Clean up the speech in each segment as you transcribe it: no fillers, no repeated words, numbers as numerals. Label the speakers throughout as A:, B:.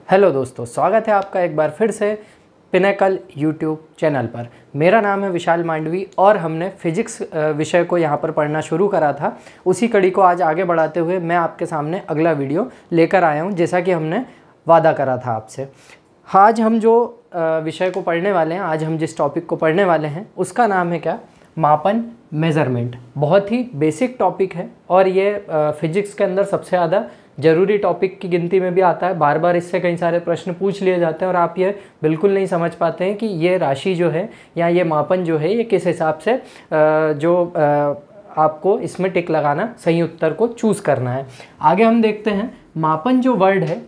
A: Hello दोस्तों, स्वागत है आपका एक बार फिर से पिनेकल यूट्यूब चैनल पर। मेरा नाम है विशाल मांडवी और हमने फिजिक्स विषय को यहाँ पर पढ़ना शुरू करा था। उसी कड़ी को आज आगे बढ़ाते हुए मैं आपके सामने अगला वीडियो लेकर आया हूँ, जैसा कि हमने वादा करा था आपसे। आज हम जो विषय को पढ़ने वाले हैं, आज हम जिस टॉपिक को पढ़ने वाले हैं उसका नाम है क्या? मापन, मेज़रमेंट। बहुत ही बेसिक टॉपिक है और ये फिजिक्स के अंदर सबसे ज़्यादा ज़रूरी टॉपिक की गिनती में भी आता है। बार बार इससे कई सारे प्रश्न पूछ लिए जाते हैं और आप ये बिल्कुल नहीं समझ पाते हैं कि ये राशि जो है या ये मापन जो है ये किस हिसाब से आपको इसमें टिक लगाना, सही उत्तर को चूज़ करना है। आगे हम देखते हैं मापन जो वर्ड है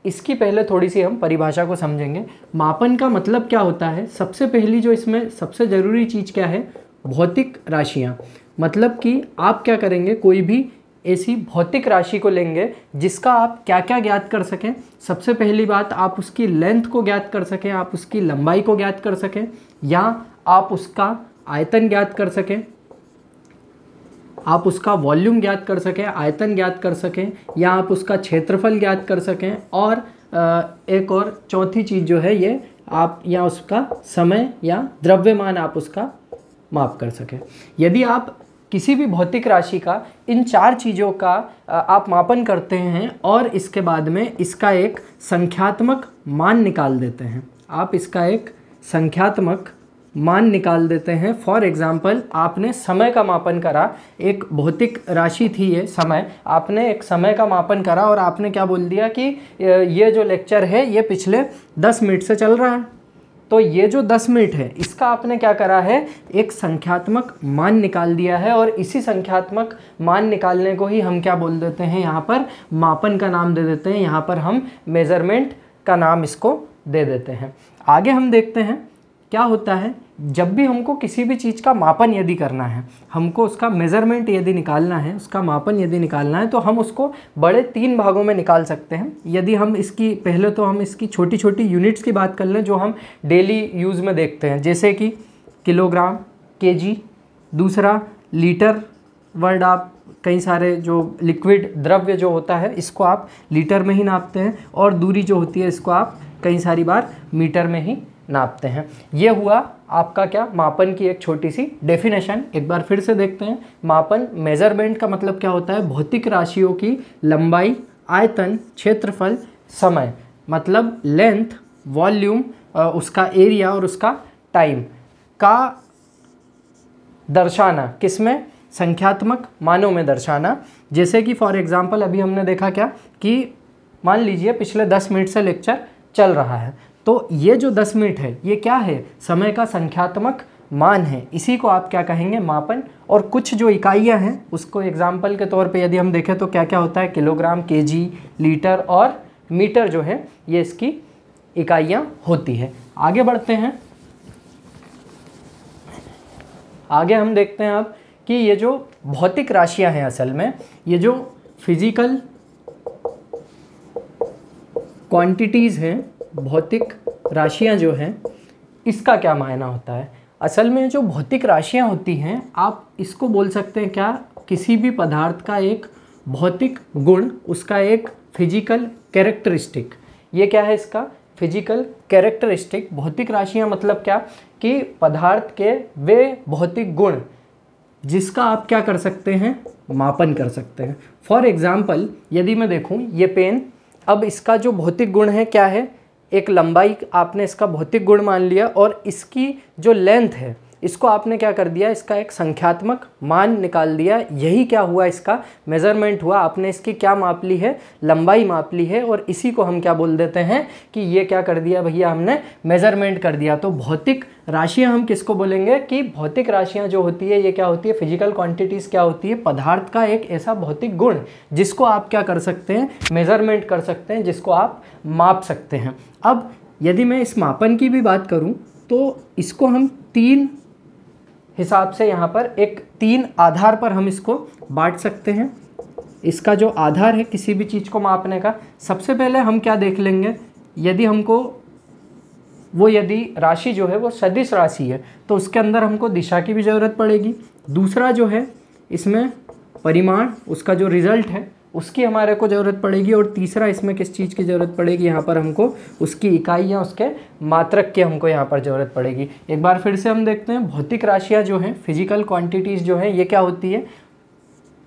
A: इसकी पहले थोड़ी सी हम परिभाषा को समझेंगे। मापन का मतलब क्या होता है? सबसे पहली जो इसमें सबसे ज़रूरी चीज़ क्या है? भौतिक राशियाँ। मतलब कि आप क्या करेंगे, कोई भी ऐसी भौतिक राशि को लेंगे जिसका आप क्या क्या ज्ञात कर सकें। सबसे पहली बात, आप उसकी लेंथ को ज्ञात कर सकें, आप उसकी लंबाई को ज्ञात कर सकें, या आप उसका आयतन ज्ञात कर सकें, आप उसका वॉल्यूम ज्ञात कर सकें, आयतन ज्ञात कर सकें, या आप उसका क्षेत्रफल ज्ञात कर सकें। और एक और चौथी चीज़ जो है ये आप या उसका समय या द्रव्यमान आप उसका माप कर सकें। यदि आप किसी भी भौतिक राशि का इन चार चीज़ों का आप मापन करते हैं और इसके बाद में इसका एक संख्यात्मक मान निकाल देते हैं, आप इसका एक संख्यात्मक मान निकाल देते हैं। फॉर एग्ज़ाम्पल, आपने समय का मापन करा, एक भौतिक राशि थी ये समय, आपने एक समय का मापन करा और आपने क्या बोल दिया कि ये जो लेक्चर है ये पिछले 10 मिनट से चल रहा है। तो ये जो 10 मिनट है इसका आपने क्या करा है? एक संख्यात्मक मान निकाल दिया है और इसी संख्यात्मक मान निकालने को ही हम क्या बोल देते हैं? यहाँ पर मापन का नाम दे देते हैं, यहाँ पर हम मेज़रमेंट का नाम इसको दे देते हैं। आगे हम देखते हैं क्या होता है जब भी हमको किसी भी चीज़ का मापन यदि करना है, हमको उसका मेज़रमेंट यदि निकालना है, उसका मापन यदि निकालना है, तो हम उसको बड़े 3 भागों में निकाल सकते हैं। यदि हम इसकी पहले तो हम इसकी छोटी छोटी यूनिट्स की बात कर लें जो हम डेली यूज़ में देखते हैं, जैसे कि किलोग्राम, केजी। दूसरा लीटर वर्ड, आप कई सारे जो लिक्विड द्रव्य जो होता है इसको आप लीटर में ही नापते हैं, और दूरी जो होती है इसको आप कई सारी बार मीटर में ही नापते हैं। ये हुआ आपका क्या? मापन की एक छोटी सी डेफिनेशन। एक बार फिर से देखते हैं। मापन, मेज़रमेंट का मतलब क्या होता है? भौतिक राशियों की लंबाई, आयतन, क्षेत्रफल, समय, मतलब लेंथ, वॉल्यूम, उसका एरिया और उसका टाइम का दर्शाना। किसमें? संख्यात्मक मानों में दर्शाना। जैसे कि फॉर एग्जांपल अभी हमने देखा क्या कि मान लीजिए पिछले 10 मिनट से लेक्चर चल रहा है, तो ये जो 10 मिनट है ये क्या है? समय का संख्यात्मक मान है। इसी को आप क्या कहेंगे? मापन। और कुछ जो इकाइयां हैं उसको एग्जाम्पल के तौर पे यदि हम देखें तो क्या क्या होता है? किलोग्राम, केजी, लीटर और मीटर जो है ये इसकी इकाइयां होती है। आगे बढ़ते हैं। आगे हम देखते हैं अब कि ये जो भौतिक राशियां हैं, असल में ये जो फिजिकल क्वांटिटीज़ हैं, भौतिक राशियां जो हैं, इसका क्या मायना होता है? असल में जो भौतिक राशियां होती हैं, आप इसको बोल सकते हैं क्या? किसी भी पदार्थ का एक भौतिक गुण, उसका एक फिजिकल कैरेक्टरिस्टिक। ये क्या है इसका? Physical characteristic. भौतिक राशियां मतलब क्या? कि पदार्थ के वे भौतिक गुण जिसका आप क्या कर सकते हैं? मापन कर सकते हैं। फॉर एग्ज़ाम्पल, यदि मैं देखूँ ये पेन, अब इसका जो भौतिक गुण है क्या है? एक लंबाई आपने इसका भौतिक गुण मान लिया, और इसकी जो लेंथ है इसको आपने क्या कर दिया? इसका एक संख्यात्मक मान निकाल दिया। यही क्या हुआ? इसका मेज़रमेंट हुआ। आपने इसकी क्या माप ली है? लंबाई माप ली है, और इसी को हम क्या बोल देते हैं कि ये क्या कर दिया भैया? हमने मेज़रमेंट कर दिया। तो भौतिक राशियाँ हम किसको बोलेंगे? कि भौतिक राशियाँ जो होती है ये क्या होती है? फिजिकल क्वांटिटीज़ क्या होती है? पदार्थ का एक ऐसा भौतिक गुण जिसको आप क्या कर सकते हैं? मेज़रमेंट कर सकते हैं, जिसको आप माप सकते हैं। अब यदि मैं इस मापन की भी बात करूँ तो इसको हम 3 हिसाब से, यहाँ पर एक 3 आधार पर हम इसको बांट सकते हैं। इसका जो आधार है किसी भी चीज़ को मापने का, सबसे पहले हम क्या देख लेंगे? यदि हमको यदि राशि जो है वो सदिश राशि है तो उसके अंदर हमको दिशा की भी ज़रूरत पड़ेगी। दूसरा जो है इसमें परिमाण, उसका जो रिज़ल्ट है उसकी हमारे को ज़रूरत पड़ेगी, और तीसरा इसमें किस चीज़ की ज़रूरत पड़ेगी, यहाँ पर हमको उसकी इकाई या उसके मात्रक की हमको यहाँ पर ज़रूरत पड़ेगी। एक बार फिर से हम देखते हैं, भौतिक राशियाँ जो हैं, फिजिकल क्वांटिटीज़ जो हैं, ये क्या होती है,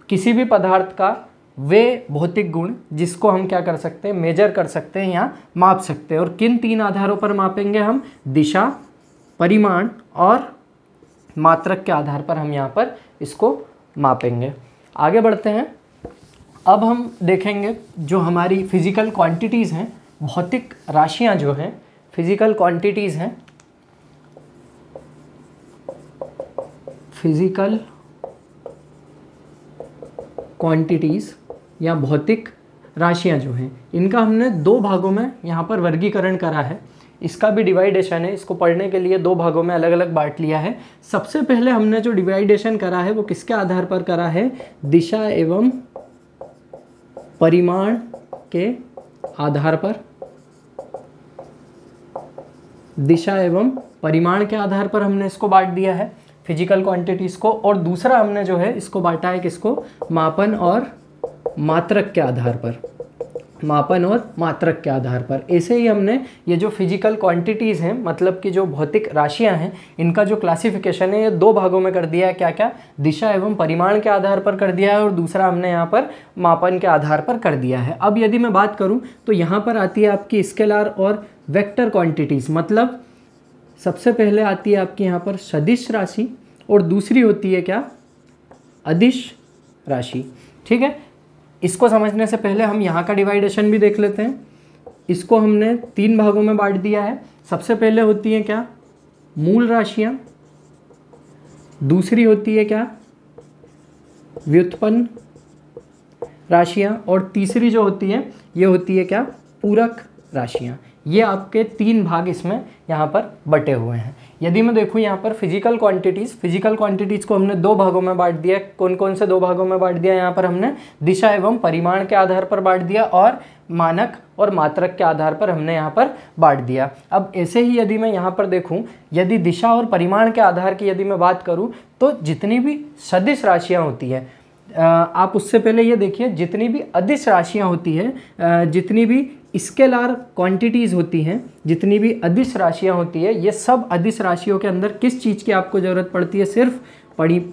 A: किसी भी पदार्थ का वे भौतिक गुण जिसको हम क्या कर सकते हैं, मेजर कर सकते हैं या माप सकते हैं। और किन 3 आधारों पर मापेंगे हम, दिशा, परिमाण और मात्रक के आधार पर हम यहाँ पर इसको मापेंगे। आगे बढ़ते हैं, अब हम देखेंगे जो हमारी फिजिकल क्वांटिटीज़ हैं, भौतिक राशियाँ जो हैं, फिजिकल क्वांटिटीज़ हैं, फिजिकल क्वांटिटीज़ या भौतिक राशियाँ जो हैं, इनका हमने 2 भागों में यहाँ पर वर्गीकरण करा है। इसका भी डिवाइडेशन है, इसको पढ़ने के लिए 2 भागों में अलग अलग बांट लिया है। सबसे पहले हमने जो डिवाइडेशन करा है वो किसके आधार पर करा है, दिशा एवं परिमाण के आधार पर, दिशा एवं परिमाण के आधार पर हमने इसको बांट दिया है फिजिकल क्वांटिटीज़ को। और दूसरा हमने जो है इसको बांटा है किसको, मापन और मात्रक के आधार पर, मापन और मात्रक के आधार पर। ऐसे ही हमने ये जो फिजिकल क्वांटिटीज़ हैं, मतलब कि जो भौतिक राशियां हैं, इनका जो क्लासिफिकेशन है ये 2 भागों में कर दिया है। क्या क्या, दिशा एवं परिमाण के आधार पर कर दिया है, और दूसरा हमने यहाँ पर मापन के आधार पर कर दिया है। अब यदि मैं बात करूँ तो यहाँ पर आती है आपकी स्केलर और वेक्टर क्वांटिटीज़, मतलब सबसे पहले आती है आपकी यहाँ पर सदिश राशि, और दूसरी होती है क्या, अदिश राशि। ठीक है, इसको समझने से पहले हम यहाँ का डिवाइडेशन भी देख लेते हैं। इसको हमने 3 भागों में बांट दिया है। सबसे पहले होती है क्या, मूल राशियाँ, दूसरी होती है क्या, व्युत्पन्न राशियाँ, और तीसरी जो होती है ये होती है क्या, पूरक राशियाँ। ये आपके 3 भाग इसमें यहाँ पर बटे हुए हैं। यदि मैं देखूँ यहाँ पर फिजिकल क्वांटिटीज़ को हमने 2 भागों में बांट दिया। कौन कौन से 2 भागों में बांट दिया, यहाँ पर हमने दिशा एवं परिमाण के आधार पर बांट दिया, और मानक और मात्रक के आधार पर हमने यहाँ पर बांट दिया। अब ऐसे ही यदि मैं यहाँ पर देखूँ, यदि दिशा और परिमाण के आधार की यदि मैं बात करूँ, तो जितनी भी सदिश राशियाँ होती हैं, आप उससे पहले ये देखिए, जितनी भी अदिश राशियाँ होती हैं, जितनी भी स्केलर क्वांटिटीज़ होती हैं, जितनी भी अदिश राशियाँ होती है, ये सब अदिश राशियों के अंदर किस चीज़ की आपको ज़रूरत पड़ती है, सिर्फ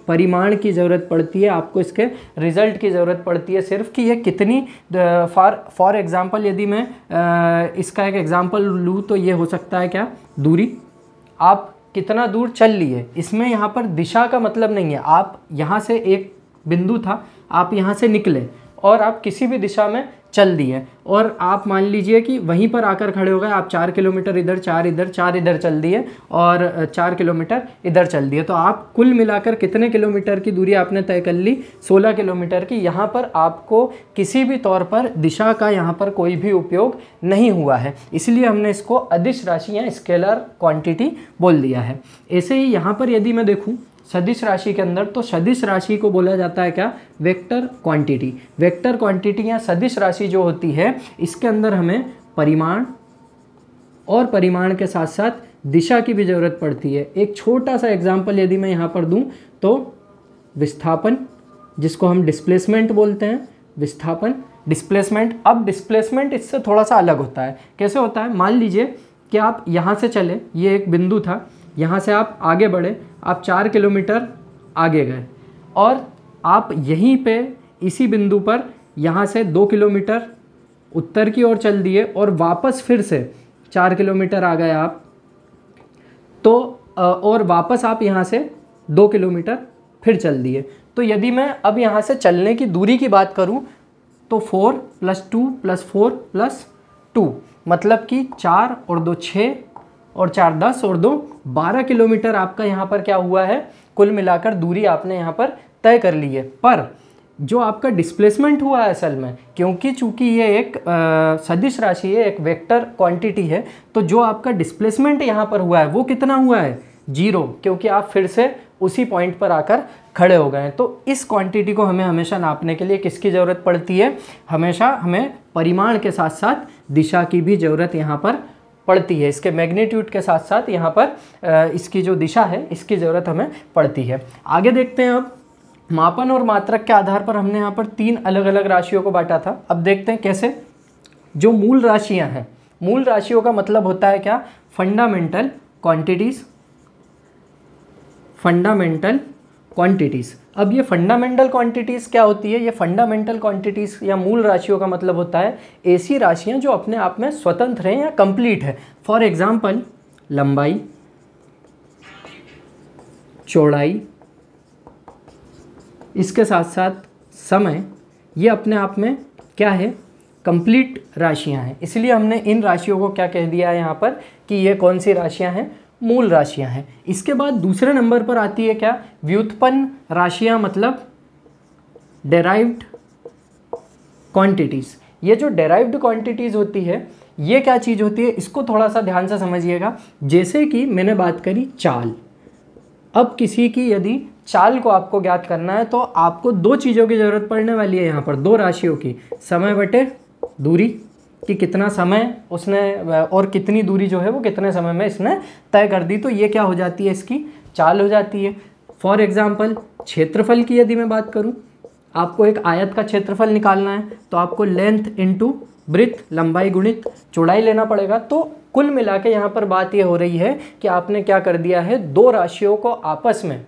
A: परिमाण की ज़रूरत पड़ती है। आपको इसके रिज़ल्ट की ज़रूरत पड़ती है सिर्फ, कि ये कितनी, फॉर एग्ज़ाम्पल यदि मैं इसका एक एग्ज़ाम्पल लूँ तो ये हो सकता है क्या, दूरी, आप कितना दूर चल लिए। इसमें यहाँ पर दिशा का मतलब नहीं है, आप यहाँ से एक बिंदु था, आप यहाँ से निकले और आप किसी भी दिशा में चल दिए, और आप मान लीजिए कि वहीं पर आकर खड़े हो गए, आप 4 किलोमीटर इधर, 4 इधर, 4 इधर चल दिए, और 4 किलोमीटर इधर चल दिए, तो आप कुल मिलाकर कितने किलोमीटर की दूरी आपने तय कर ली, 16 किलोमीटर की। यहाँ पर आपको किसी भी तौर पर दिशा का यहाँ पर कोई भी उपयोग नहीं हुआ है, इसलिए हमने इसको अदिश राशि या स्केलर क्वांटिटी बोल दिया है। ऐसे ही यहाँ पर यदि मैं देखूँ सदिश राशि के अंदर, तो सदिश राशि को बोला जाता है क्या, वेक्टर क्वांटिटी। वेक्टर क्वांटिटी या सदिश राशि जो होती है, इसके अंदर हमें परिमाण और परिमाण के साथ साथ दिशा की भी ज़रूरत पड़ती है। एक छोटा सा एग्जांपल यदि मैं यहाँ पर दूँ तो विस्थापन, जिसको हम डिस्प्लेसमेंट बोलते हैं, विस्थापन, डिस्प्लेसमेंट। अब डिस्प्लेसमेंट इससे थोड़ा सा अलग होता है। कैसे होता है, मान लीजिए कि आप यहाँ से चले, ये एक बिंदु था, यहाँ से आप आगे बढ़े, आप 4 किलोमीटर आगे गए, और आप यहीं पे इसी बिंदु पर यहाँ से 2 किलोमीटर उत्तर की ओर चल दिए, और वापस फिर से 4 किलोमीटर आ गए आप, तो और वापस आप यहाँ से 2 किलोमीटर फिर चल दिए। तो यदि मैं अब यहाँ से चलने की दूरी की बात करूँ तो 4 + 2 + 4 + 2, मतलब कि 4 और 2 6 और 4 10 और 2 12 किलोमीटर आपका यहाँ पर क्या हुआ है, कुल मिलाकर दूरी आपने यहाँ पर तय कर ली है। पर जो आपका डिस्प्लेसमेंट हुआ है असल में, क्योंकि चूंकि ये एक सदिश राशि है, एक वेक्टर क्वांटिटी है, तो जो आपका डिस्प्लेसमेंट यहाँ पर हुआ है वो कितना हुआ है, 0, क्योंकि आप फिर से उसी पॉइंट पर आकर खड़े हो गए हैं। तो इस क्वांटिटी को हमें हमेशा नापने के लिए किसकी ज़रूरत पड़ती है, हमेशा हमें परिमाण के साथ साथ दिशा की भी ज़रूरत यहाँ पर पड़ती है। इसके मैग्नीट्यूड के साथ साथ यहाँ पर इसकी जो दिशा है इसकी ज़रूरत हमें पड़ती है। आगे देखते हैं अब मापन और मात्रक के आधार पर हमने यहाँ पर 3 अलग अलग राशियों को बांटा था। अब देखते हैं कैसे। जो मूल राशियाँ हैं, मूल राशियों का मतलब होता है क्या, फंडामेंटल क्वांटिटीज़, फंडामेंटल क्वांटिटीज़। अब ये फंडामेंटल क्वांटिटीज़ क्या होती है, ये फंडामेंटल क्वांटिटीज़ या मूल राशियों का मतलब होता है ऐसी राशियाँ जो अपने आप में स्वतंत्र हैं या कंप्लीट है। फॉर एग्जांपल लंबाई, चौड़ाई, इसके साथ साथ समय, ये अपने आप में क्या है, कंप्लीट राशियां हैं। इसलिए हमने इन राशियों को क्या कह दिया है यहाँ पर कि ये कौन सी राशियां हैं, मूल राशियां हैं। इसके बाद दूसरे नंबर पर आती है क्या, व्युत्पन्न राशियां, मतलब डेराइव्ड क्वांटिटीज़। ये जो डेराइव्ड क्वांटिटीज़ होती है ये क्या चीज़ होती है, इसको थोड़ा सा ध्यान से समझिएगा। जैसे कि मैंने बात करी चाल, अब किसी की यदि चाल को आपको ज्ञात करना है तो आपको 2 चीज़ों की ज़रूरत पड़ने वाली है यहाँ पर, 2 राशियों की, समय बटे दूरी, कि कितना समय उसने और कितनी दूरी जो है वो कितने समय में इसने तय कर दी, तो ये क्या हो जाती है, इसकी चाल हो जाती है। फॉर एग्जांपल क्षेत्रफल की यदि मैं बात करूँ, आपको एक आयत का क्षेत्रफल निकालना है तो आपको लेंथ इंटू ब्रेथ, लंबाई गुणित चौड़ाई लेना पड़ेगा। तो कुल मिला के यहाँ पर बात ये हो रही है कि आपने क्या कर दिया है, 2 राशियों को आपस में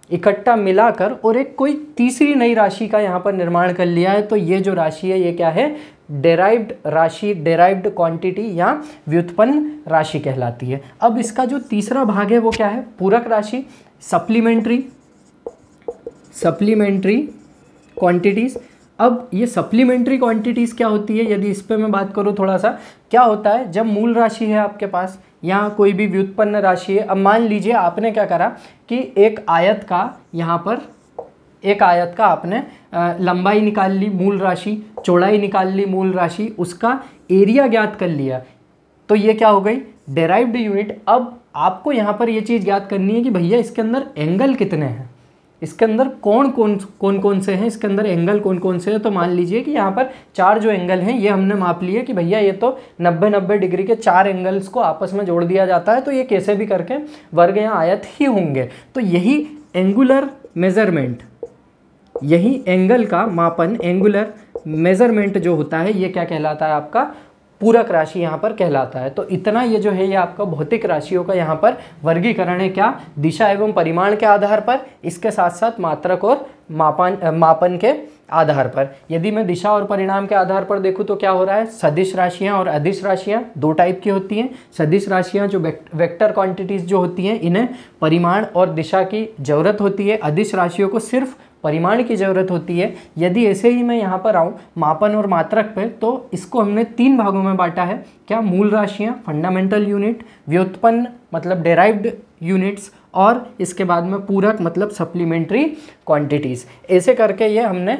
A: इकट्ठा मिलाकर और एक कोई तीसरी नई राशि का यहाँ पर निर्माण कर लिया है। तो ये जो राशि है ये क्या है, डेराइव्ड राशि, डेराइव्ड क्वांटिटी या व्युत्पन्न राशि कहलाती है। अब इसका जो तीसरा भाग है वो क्या है, पूरक राशि, सप्लीमेंट्री, सप्लीमेंट्री क्वांटिटीज़। अब ये सप्लीमेंट्री क्वांटिटीज़ क्या होती है, यदि इस पर मैं बात करूँ थोड़ा सा, क्या होता है, जब मूल राशि है आपके पास या कोई भी व्युत्पन्न राशि है। अब मान लीजिए आपने क्या करा कि एक आयत का यहाँ पर, एक आयत का आपने लंबाई निकाल ली मूल राशि, चौड़ाई निकाल ली मूल राशि, उसका एरिया ज्ञात कर लिया, तो ये क्या हो गई, डेराइव्ड यूनिट। अब आपको यहाँ पर ये चीज़ ज्ञात करनी है कि भैया इसके अंदर एंगल कितने हैं, इसके अंदर कौन कौन से हैं, इसके अंदर एंगल कौन कौन से हैं। तो मान लीजिए कि यहाँ पर 4 जो एंगल हैं ये हमने माप लिए कि भैया ये तो 90-90 डिग्री के 4 एंगल्स को आपस में जोड़ दिया जाता है, तो ये कैसे भी करके वर्ग या आयत ही होंगे। तो यही एंगुलर मेजरमेंट, यही एंगल का मापन, एंगुलर मेजरमेंट जो होता है ये क्या कहलाता है, आपका पूरक राशि यहाँ पर कहलाता है। तो इतना ये जो है ये आपका भौतिक राशियों का यहाँ पर वर्गीकरण है, क्या, दिशा एवं परिमाण के आधार पर, इसके साथ साथ मात्रक और मापन के आधार पर। यदि मैं दिशा और परिणाम के आधार पर देखूँ तो क्या हो रहा है, सदिश राशियाँ और अदिश राशियाँ 2 टाइप की होती हैं। सदिश राशियाँ जो वेक्टर क्वांटिटीज़ जो होती हैं इन्हें परिमाण और दिशा की ज़रूरत होती है, अदिश राशियों को सिर्फ परिमाण की ज़रूरत होती है। यदि ऐसे ही मैं यहाँ पर आऊँ मापन और मात्रक पे, तो इसको हमने 3 भागों में बांटा है, क्या, मूल राशियाँ, फंडामेंटल यूनिट, व्युत्पन्न मतलब डेराइव्ड यूनिट्स, और इसके बाद में पूरक मतलब सप्लीमेंट्री क्वांटिटीज़। ऐसे करके ये हमने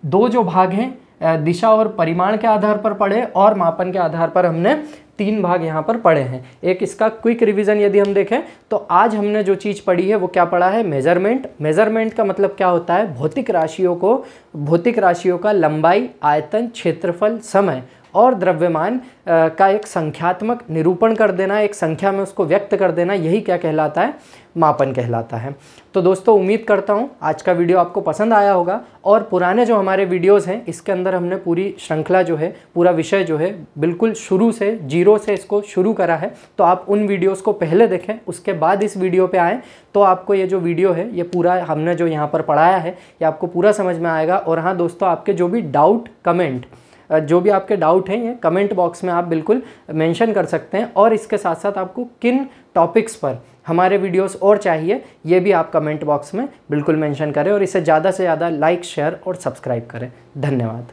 A: 2 जो भाग हैं दिशा और परिमाण के आधार पर पढ़े और मापन के आधार पर हमने 3 भाग यहाँ पर पढ़े हैं। एक इसका क्विक रिवीजन यदि हम देखें तो आज हमने जो चीज़ पढ़ी है वो क्या पढ़ा है, मेजरमेंट। मेजरमेंट का मतलब क्या होता है, भौतिक राशियों का लंबाई, आयतन, क्षेत्रफल, समय और द्रव्यमान का एक संख्यात्मक निरूपण कर देना, एक संख्या में उसको व्यक्त कर देना, यही क्या कहलाता है, मापन कहलाता है। तो दोस्तों उम्मीद करता हूँ आज का वीडियो आपको पसंद आया होगा, और पुराने जो हमारे वीडियोस हैं इसके अंदर हमने पूरी श्रृंखला जो है, पूरा विषय जो है बिल्कुल शुरू से, 0 से इसको शुरू करा है। तो आप उन वीडियोस को पहले देखें, उसके बाद इस वीडियो पे आएँ, तो आपको ये जो वीडियो है ये पूरा हमने जो यहाँ पर पढ़ाया है ये आपको पूरा समझ में आएगा। और हाँ दोस्तों, आपके जो भी डाउट, कमेंट, जो भी आपके डाउट हैं ये कमेंट बॉक्स में आप बिल्कुल मेंशन कर सकते हैं, और इसके साथ साथ आपको किन टॉपिक्स पर हमारे वीडियोस और चाहिए ये भी आप कमेंट बॉक्स में बिल्कुल मेंशन करें, और इसे ज़्यादा से ज़्यादा लाइक, शेयर और सब्सक्राइब करें। धन्यवाद।